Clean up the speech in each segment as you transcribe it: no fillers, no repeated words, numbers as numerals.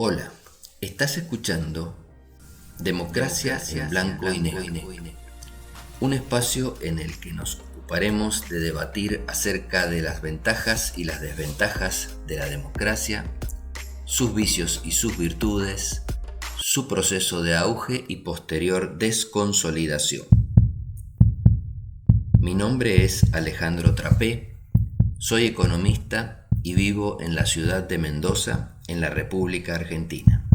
Hola, estás escuchando Democracia en Blanco y Negro, un espacio en el que nos ocuparemos de debatir acerca de las ventajas y las desventajas de la democracia, sus vicios y sus virtudes, su proceso de auge y posterior desconsolidación. Mi nombre es Alejandro Trapé, soy economista y vivo en la ciudad de Mendoza, en la República Argentina.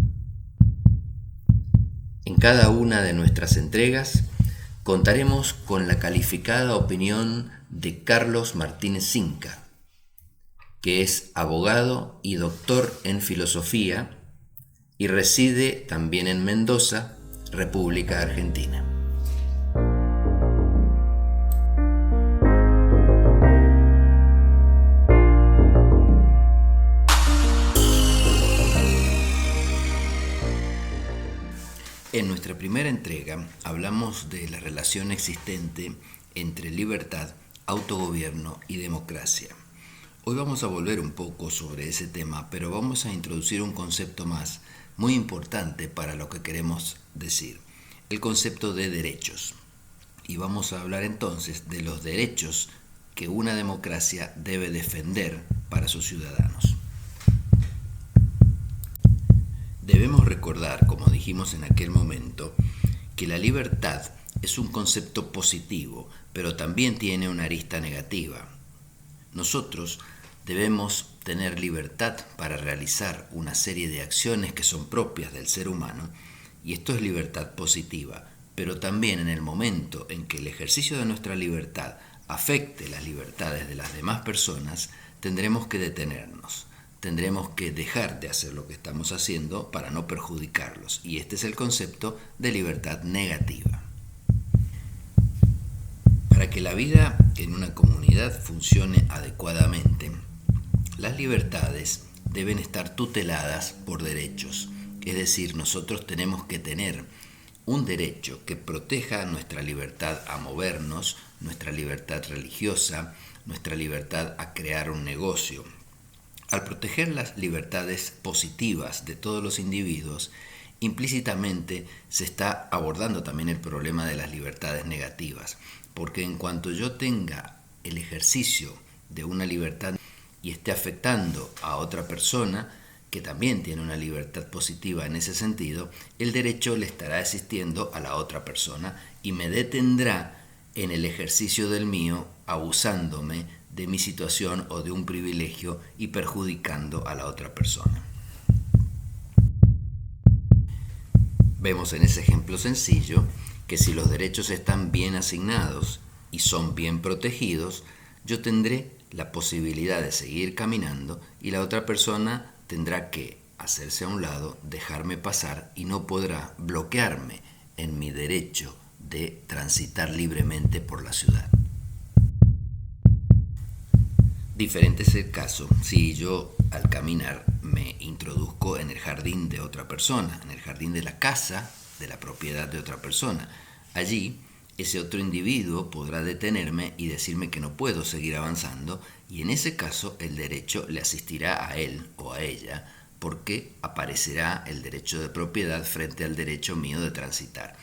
En cada una de nuestras entregas contaremos con la calificada opinión de Carlos Martínez Cinca, que es abogado y doctor en filosofía y reside también en Mendoza, República Argentina. En nuestra primera entrega hablamos de la relación existente entre libertad, autogobierno y democracia. Hoy vamos a volver un poco sobre ese tema, pero vamos a introducir un concepto más, muy importante para lo que queremos decir, el concepto de derechos. Y vamos a hablar entonces de los derechos que una democracia debe defender para sus ciudadanos. Debemos recordar, como dijimos en aquel momento, que la libertad es un concepto positivo, pero también tiene una arista negativa. Nosotros debemos tener libertad para realizar una serie de acciones que son propias del ser humano, y esto es libertad positiva, pero también en el momento en que el ejercicio de nuestra libertad afecte las libertades de las demás personas, tendremos que detenernos. Tendremos que dejar de hacer lo que estamos haciendo para no perjudicarlos. Y este es el concepto de libertad negativa. Para que la vida en una comunidad funcione adecuadamente, las libertades deben estar tuteladas por derechos. Es decir, nosotros tenemos que tener un derecho que proteja nuestra libertad a movernos, nuestra libertad religiosa, nuestra libertad a crear un negocio. Al proteger las libertades positivas de todos los individuos, implícitamente se está abordando también el problema de las libertades negativas, porque en cuanto yo tenga el ejercicio de una libertad y esté afectando a otra persona, que también tiene una libertad positiva en ese sentido, el derecho le estará asistiendo a la otra persona y me detendrá en el ejercicio del mío, abusándome de mi situación o de un privilegio y perjudicando a la otra persona. Vemos en ese ejemplo sencillo que si los derechos están bien asignados y son bien protegidos, yo tendré la posibilidad de seguir caminando y la otra persona tendrá que hacerse a un lado, dejarme pasar y no podrá bloquearme en mi derecho de transitar libremente por la ciudad. Diferente es el caso si yo al caminar me introduzco en el jardín de otra persona, en el jardín de la casa, de la propiedad de otra persona. Allí, ese otro individuo podrá detenerme y decirme que no puedo seguir avanzando, y en ese caso el derecho le asistirá a él o a ella, porque aparecerá el derecho de propiedad frente al derecho mío de transitar.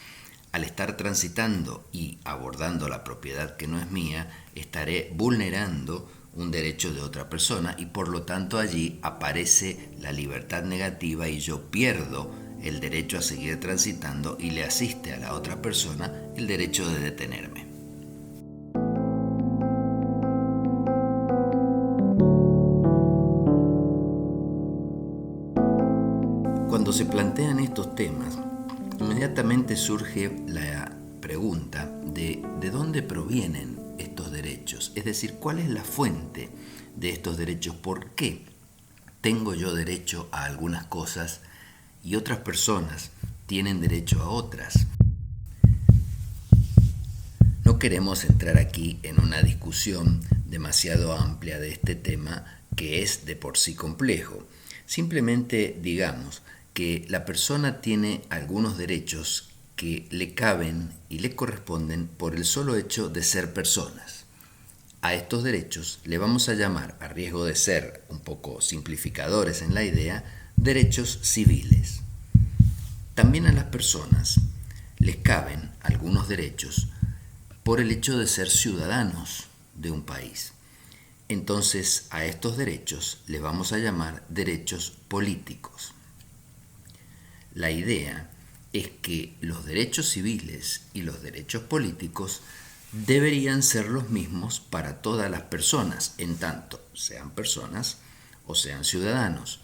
Al estar transitando y abordando la propiedad que no es mía, estaré vulnerando un derecho de otra persona y por lo tanto allí aparece la libertad negativa y yo pierdo el derecho a seguir transitando y le asiste a la otra persona el derecho de detenerme. Cuando se plantean estos temas, inmediatamente surge la pregunta de dónde provienen estos derechos, es decir, ¿cuál es la fuente de estos derechos? ¿Por qué tengo yo derecho a algunas cosas y otras personas tienen derecho a otras? No queremos entrar aquí en una discusión demasiado amplia de este tema que es de por sí complejo. Simplemente digamos que la persona tiene algunos derechos que le caben y le corresponden por el solo hecho de ser personas. A estos derechos le vamos a llamar, a riesgo de ser un poco simplificadores en la idea, Derechos civiles. También a las personas les caben algunos derechos por el hecho de ser ciudadanos de un país. Entonces, a estos derechos les vamos a llamar derechos políticos. La idea es que los derechos civiles y los derechos políticos deberían ser los mismos para todas las personas, en tanto sean personas o sean ciudadanos.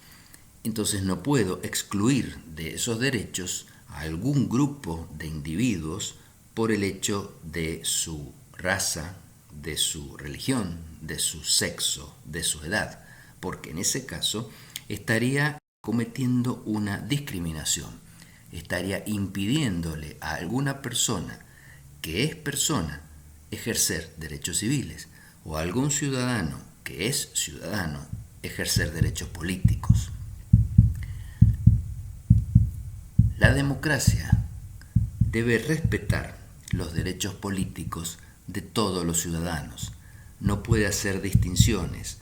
Entonces no puedo excluir de esos derechos a algún grupo de individuos por el hecho de su raza, de su religión, de su sexo, de su edad, porque en ese caso estaría cometiendo una discriminación, estaría impidiéndole a alguna persona que es persona ejercer derechos civiles o a algún ciudadano que es ciudadano ejercer derechos políticos. La democracia debe respetar los derechos políticos de todos los ciudadanos. No puede hacer distinciones.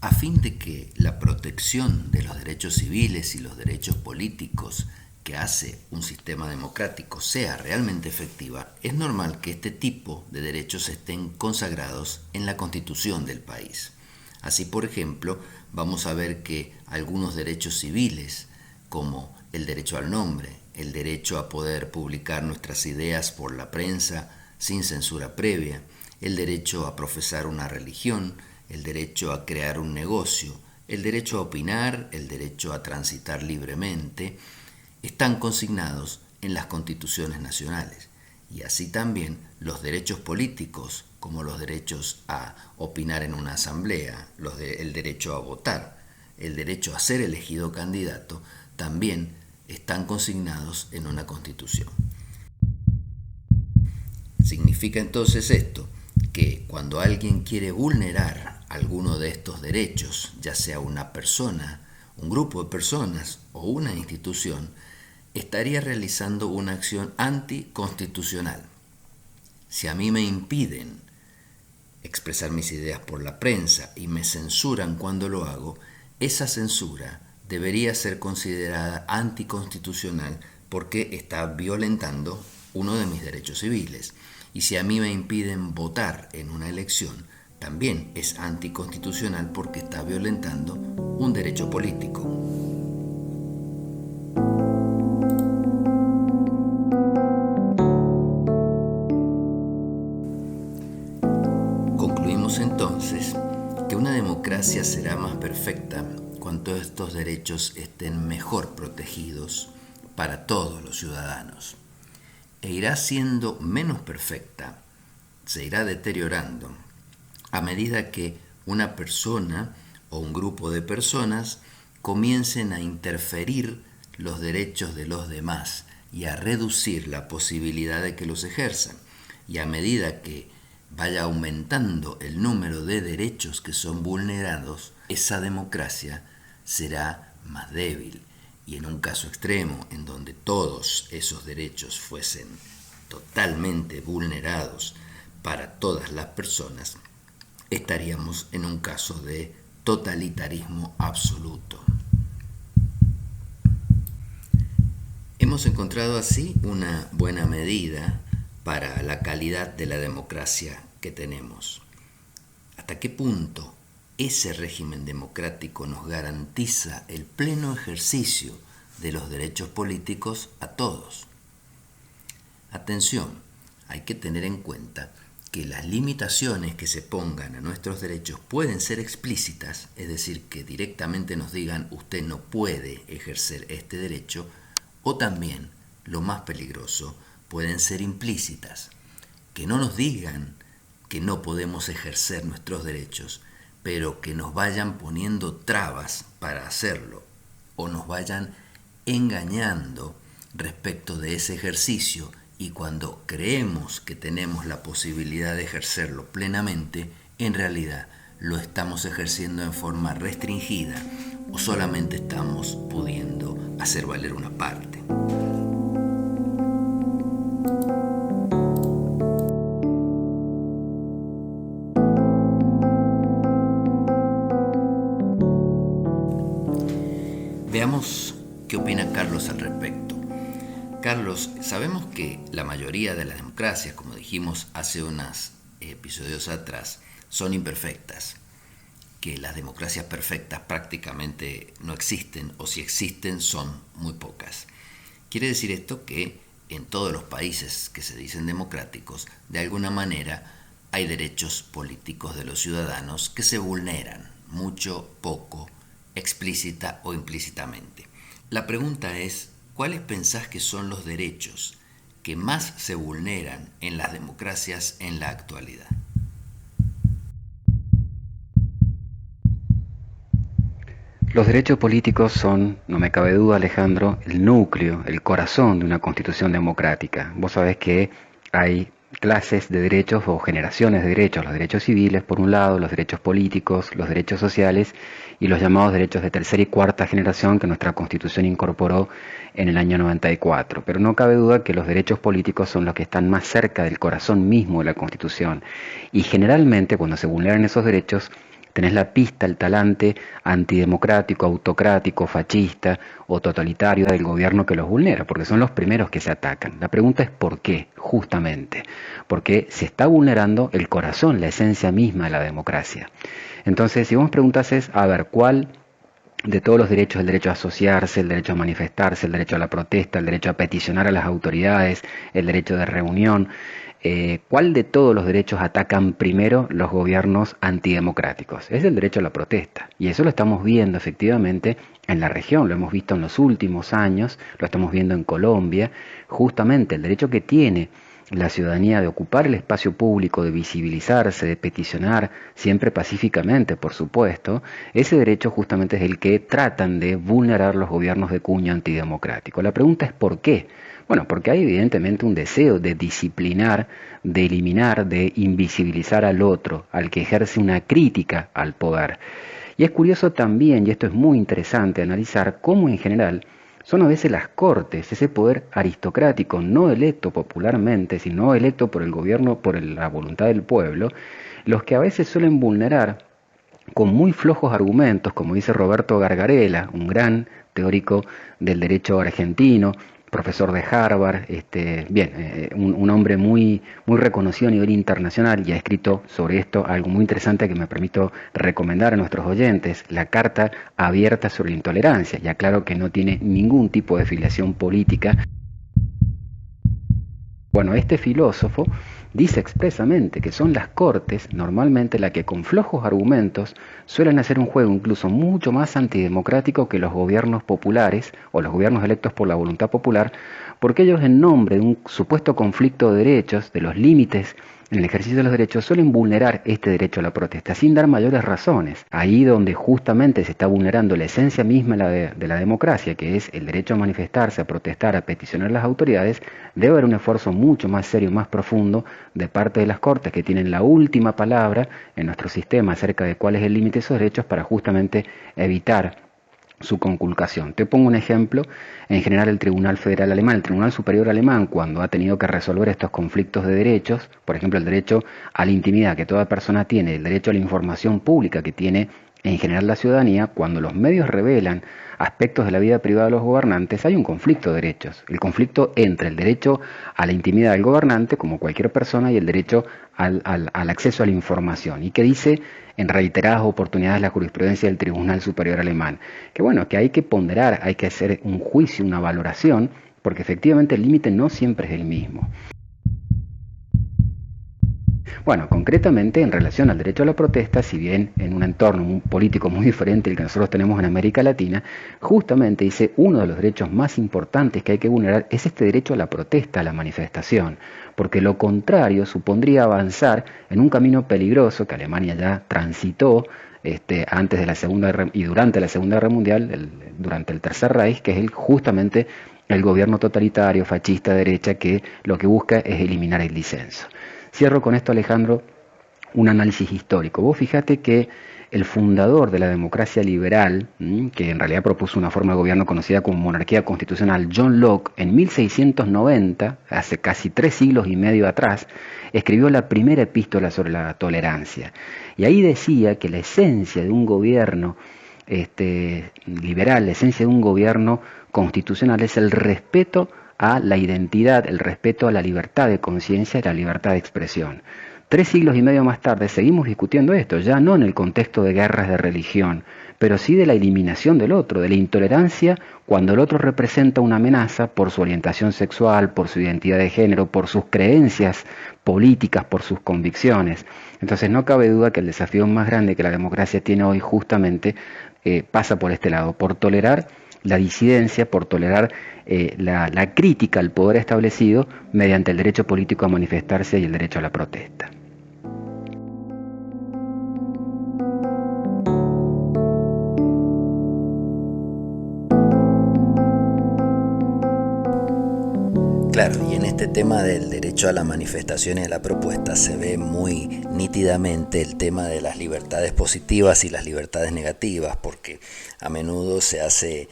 A fin de que la protección de los derechos civiles y los derechos políticos que hace un sistema democrático sea realmente efectiva, es normal que este tipo de derechos estén consagrados en la Constitución del país. Así, por ejemplo, vamos a ver que algunos derechos civiles, como el derecho al nombre, el derecho a poder publicar nuestras ideas por la prensa sin censura previa, el derecho a profesar una religión, el derecho a crear un negocio, el derecho a opinar, el derecho a transitar libremente, están consignados en las constituciones nacionales. Y así también los derechos políticos, como los derechos a opinar en una asamblea, el derecho a votar, el derecho a ser elegido candidato, también están consignados en una constitución. Significa entonces esto, que cuando alguien quiere vulnerar alguno de estos derechos, ya sea una persona, un grupo de personas o una institución, estaría realizando una acción anticonstitucional. Si a mí me impiden expresar mis ideas por la prensa y me censuran cuando lo hago, esa censura debería ser considerada anticonstitucional porque está violentando uno de mis derechos civiles. Y si a mí me impiden votar en una elección, también es anticonstitucional porque está violentando un derecho político. Concluimos entonces que una democracia será más perfecta cuando estos derechos estén mejor protegidos para todos los ciudadanos. E irá siendo menos perfecta, se irá deteriorando a medida que una persona o un grupo de personas comiencen a interferir los derechos de los demás y a reducir la posibilidad de que los ejerzan. Y a medida que vaya aumentando el número de derechos que son vulnerados, esa democracia será más débil. Y en un caso extremo, en donde todos esos derechos fuesen totalmente vulnerados para todas las personas, estaríamos en un caso de totalitarismo absoluto. Hemos encontrado así una buena medida para la calidad de la democracia que tenemos. ¿Hasta qué punto ese régimen democrático nos garantiza el pleno ejercicio de los derechos políticos a todos? Atención, hay que tener en cuenta que las limitaciones que se pongan a nuestros derechos pueden ser explícitas, es decir, que directamente nos digan usted no puede ejercer este derecho, o también, lo más peligroso, pueden ser implícitas, que no nos digan que no podemos ejercer nuestros derechos, pero que nos vayan poniendo trabas para hacerlo o nos vayan engañando respecto de ese ejercicio, y cuando creemos que tenemos la posibilidad de ejercerlo plenamente, en realidad lo estamos ejerciendo en forma restringida o solamente estamos pudiendo hacer valer una parte. Veamos qué opina Carlos al respecto. Carlos, sabemos que la mayoría de las democracias, como dijimos hace unos episodios atrás, son imperfectas, que las democracias perfectas prácticamente no existen, o si existen son muy pocas. Quiere decir esto que en todos los países que se dicen democráticos, de alguna manera hay derechos políticos de los ciudadanos que se vulneran, mucho, poco, explícita o implícitamente. La pregunta es, ¿cuáles pensás que son los derechos que más se vulneran en las democracias en la actualidad? Los derechos políticos son, no me cabe duda, Alejandro, el núcleo, el corazón de una constitución democrática. Vos sabés que hay clases de derechos o generaciones de derechos, los derechos civiles por un lado, los derechos políticos, los derechos sociales y los llamados derechos de tercera y cuarta generación que nuestra constitución incorporó en el año 94. Pero no cabe duda que los derechos políticos son los que están más cerca del corazón mismo de la constitución y generalmente cuando se vulneran esos derechos tenés la pista, el talante antidemocrático, autocrático, fascista o totalitario del gobierno que los vulnera, porque son los primeros que se atacan. La pregunta es ¿por qué? Justamente, porque se está vulnerando el corazón, la esencia misma de la democracia. Entonces, si vos me preguntases, a ver, ¿cuál de todos los derechos, el derecho a asociarse, el derecho a manifestarse, el derecho a la protesta, el derecho a peticionar a las autoridades, el derecho de reunión, ¿cuál de todos los derechos atacan primero los gobiernos antidemocráticos? Es el derecho a la protesta. Y eso lo estamos viendo efectivamente en la región, lo hemos visto en los últimos años, lo estamos viendo en Colombia, justamente el derecho que tiene la ciudadanía de ocupar el espacio público, de visibilizarse, de peticionar, siempre pacíficamente, por supuesto, ese derecho justamente es el que tratan de vulnerar los gobiernos de cuño antidemocrático. La pregunta es ¿por qué? Bueno, porque hay evidentemente un deseo de disciplinar, de eliminar, de invisibilizar al otro, al que ejerce una crítica al poder. Y es curioso también, y esto es muy interesante, analizar cómo en general son a veces las cortes, ese poder aristocrático, no electo popularmente, sino electo por el gobierno, por la voluntad del pueblo, los que a veces suelen vulnerar con muy flojos argumentos, como dice Roberto Gargarella, un gran teórico del derecho argentino, profesor de Harvard, un hombre muy reconocido a nivel internacional y ha escrito sobre esto algo muy interesante que me permito recomendar a nuestros oyentes, la Carta Abierta sobre la Intolerancia. Ya claro que no tiene ningún tipo de filiación política. Bueno, este filósofo dice expresamente que son las cortes normalmente las que con flojos argumentos suelen hacer un juego incluso mucho más antidemocrático que los gobiernos populares o los gobiernos electos por la voluntad popular, porque ellos en nombre de un supuesto conflicto de derechos, de los límites en el ejercicio de los derechos, suelen vulnerar este derecho a la protesta sin dar mayores razones. Ahí donde justamente se está vulnerando la esencia misma de la democracia, que es el derecho a manifestarse, a protestar, a peticionar a las autoridades, debe haber un esfuerzo mucho más serio, más profundo de parte de las Cortes, que tienen la última palabra en nuestro sistema acerca de cuál es el límite de esos derechos para justamente evitar su conculcación. Te pongo un ejemplo, en general el Tribunal Federal Alemán, el Tribunal Superior Alemán, cuando ha tenido que resolver estos conflictos de derechos, por ejemplo el derecho a la intimidad que toda persona tiene, el derecho a la información pública que tiene en general la ciudadanía, cuando los medios revelan aspectos de la vida privada de los gobernantes, hay un conflicto de derechos. El conflicto entre el derecho a la intimidad del gobernante, como cualquier persona, y el derecho al acceso a la información. Y que dice en reiteradas oportunidades la jurisprudencia del Tribunal Superior Alemán, que bueno, que hay que ponderar, hay que hacer un juicio, una valoración, porque efectivamente el límite no siempre es el mismo. Bueno, concretamente en relación al derecho a la protesta, si bien en un entorno político muy diferente al que nosotros tenemos en América Latina, justamente dice uno de los derechos más importantes que hay que vulnerar es este derecho a la protesta, a la manifestación, porque lo contrario supondría avanzar en un camino peligroso que Alemania ya transitó antes de la Segunda y durante la Segunda Guerra Mundial, durante el Tercer Reich, que es justamente el gobierno totalitario, fascista, de derecha, que lo que busca es eliminar el disenso. Cierro con esto, Alejandro, un análisis histórico. Vos fíjate que el fundador de la democracia liberal, que en realidad propuso una forma de gobierno conocida como monarquía constitucional, John Locke, en 1690, hace casi 3 siglos y medio atrás, escribió la primera epístola sobre la tolerancia. Y ahí decía que la esencia de un gobierno liberal, la esencia de un gobierno constitucional es el respeto a la identidad, el respeto a la libertad de conciencia y la libertad de expresión. 3 siglos y medio más tarde seguimos discutiendo esto, ya no en el contexto de guerras de religión, pero sí de la eliminación del otro, de la intolerancia cuando el otro representa una amenaza por su orientación sexual, por su identidad de género, por sus creencias políticas, por sus convicciones. Entonces no cabe duda que el desafío más grande que la democracia tiene hoy justamente pasa por este lado, por tolerar la disidencia, por tolerar la crítica al poder establecido mediante el derecho político a manifestarse y el derecho a la protesta. Claro, y en este tema del derecho a la manifestación y a la propuesta se ve muy nítidamente el tema de las libertades positivas y las libertades negativas, porque a menudo se hace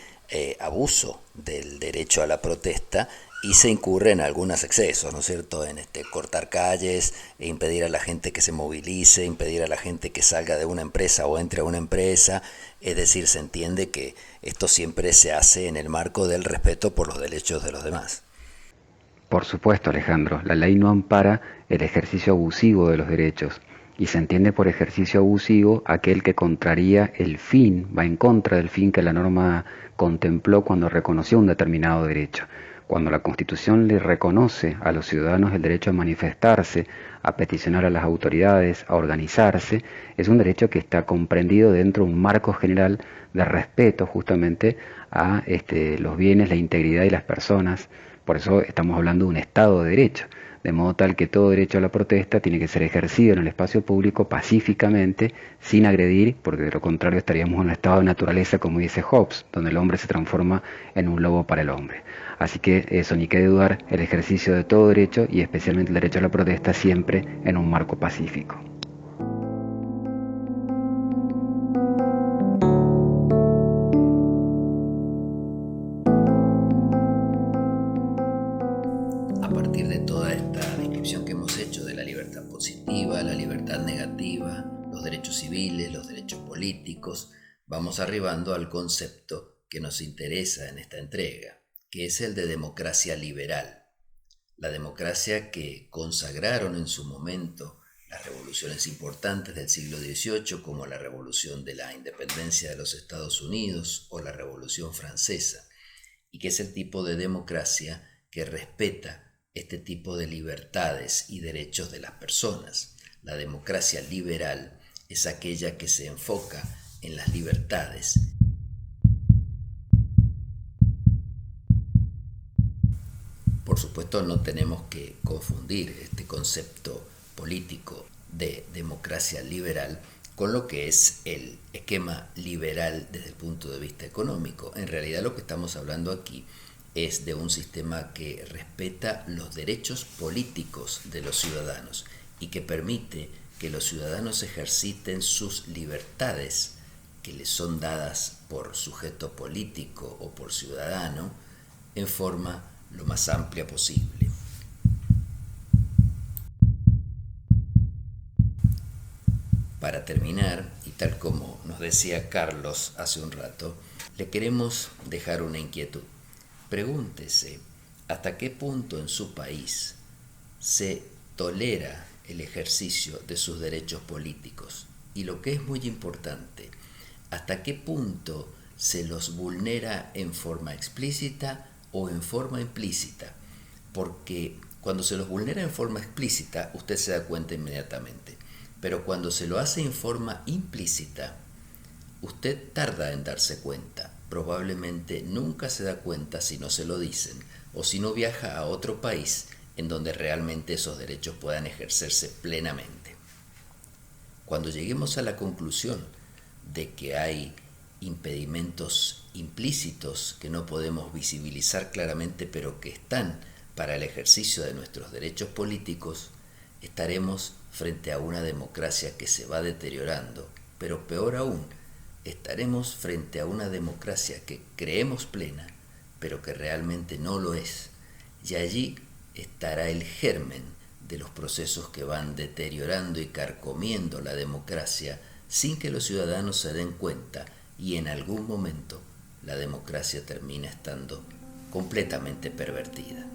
abuso del derecho a la protesta y se incurre en algunos excesos, ¿no es cierto? En cortar calles, impedir a la gente que se movilice, impedir a la gente que salga de una empresa o entre a una empresa. Es decir, se entiende que esto siempre se hace en el marco del respeto por los derechos de los demás. Por supuesto, Alejandro, la ley no ampara el ejercicio abusivo de los derechos y se entiende por ejercicio abusivo aquel que contraría el fin, va en contra del fin que la norma contempló cuando reconoció un determinado derecho. Cuando la Constitución le reconoce a los ciudadanos el derecho a manifestarse, a peticionar a las autoridades, a organizarse, es un derecho que está comprendido dentro de un marco general de respeto justamente a los bienes, la integridad y las personas. Por eso estamos hablando de un Estado de Derecho, de modo tal que todo derecho a la protesta tiene que ser ejercido en el espacio público pacíficamente, sin agredir, porque de lo contrario estaríamos en un estado de naturaleza, como dice Hobbes, donde el hombre se transforma en un lobo para el hombre. Así que eso, ni quede dudar, el ejercicio de todo derecho, y especialmente el derecho a la protesta, siempre en un marco pacífico. A partir de toda esta descripción que hemos hecho de la libertad positiva, la libertad negativa, los derechos civiles, los derechos políticos, vamos arribando al concepto que nos interesa en esta entrega, que es el de democracia liberal. La democracia que consagraron en su momento las revoluciones importantes del siglo XVIII, como la revolución de la independencia de los Estados Unidos o la revolución francesa, y que es el tipo de democracia que respeta este tipo de libertades y derechos de las personas. La democracia liberal es aquella que se enfoca en las libertades. Por supuesto, no tenemos que confundir este concepto político de democracia liberal con lo que es el esquema liberal desde el punto de vista económico. En realidad lo que estamos hablando aquí es de un sistema que respeta los derechos políticos de los ciudadanos y que permite que los ciudadanos ejerciten sus libertades que les son dadas por sujeto político o por ciudadano en forma lo más amplia posible. Para terminar, y tal como nos decía Carlos hace un rato, le queremos dejar una inquietud. Pregúntese hasta qué punto en su país se tolera el ejercicio de sus derechos políticos y, lo que es muy importante, hasta qué punto se los vulnera en forma explícita o en forma implícita, porque cuando se los vulnera en forma explícita usted se da cuenta inmediatamente, pero cuando se lo hace en forma implícita usted tarda en darse cuenta. Probablemente nunca se da cuenta si no se lo dicen o si no viaja a otro país en donde realmente esos derechos puedan ejercerse plenamente. Cuando lleguemos a la conclusión de que hay impedimentos implícitos que no podemos visibilizar claramente pero que están para el ejercicio de nuestros derechos políticos, estaremos frente a una democracia que se va deteriorando, pero peor aún, estaremos frente a una democracia que creemos plena, pero que realmente no lo es. Y allí estará el germen de los procesos que van deteriorando y carcomiendo la democracia sin que los ciudadanos se den cuenta y en algún momento la democracia termina estando completamente pervertida.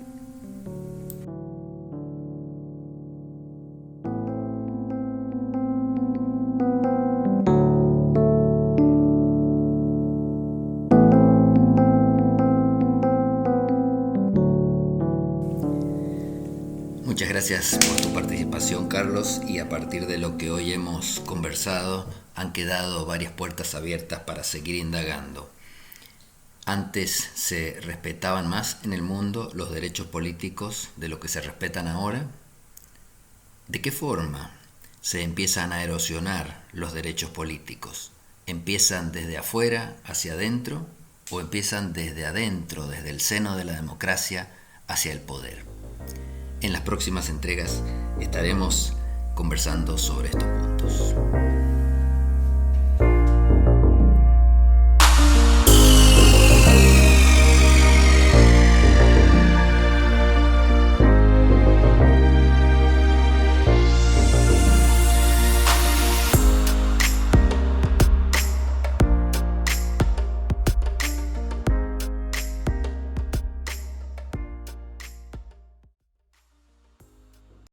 Muchas gracias por tu participación, Carlos, y a partir de lo que hoy hemos conversado, han quedado varias puertas abiertas para seguir indagando. Antes se respetaban más en el mundo los derechos políticos de lo que se respetan ahora. ¿De qué forma se empiezan a erosionar los derechos políticos? ¿Empiezan desde afuera hacia adentro o empiezan desde adentro, desde el seno de la democracia, hacia el poder? En las próximas entregas estaremos conversando sobre estos puntos.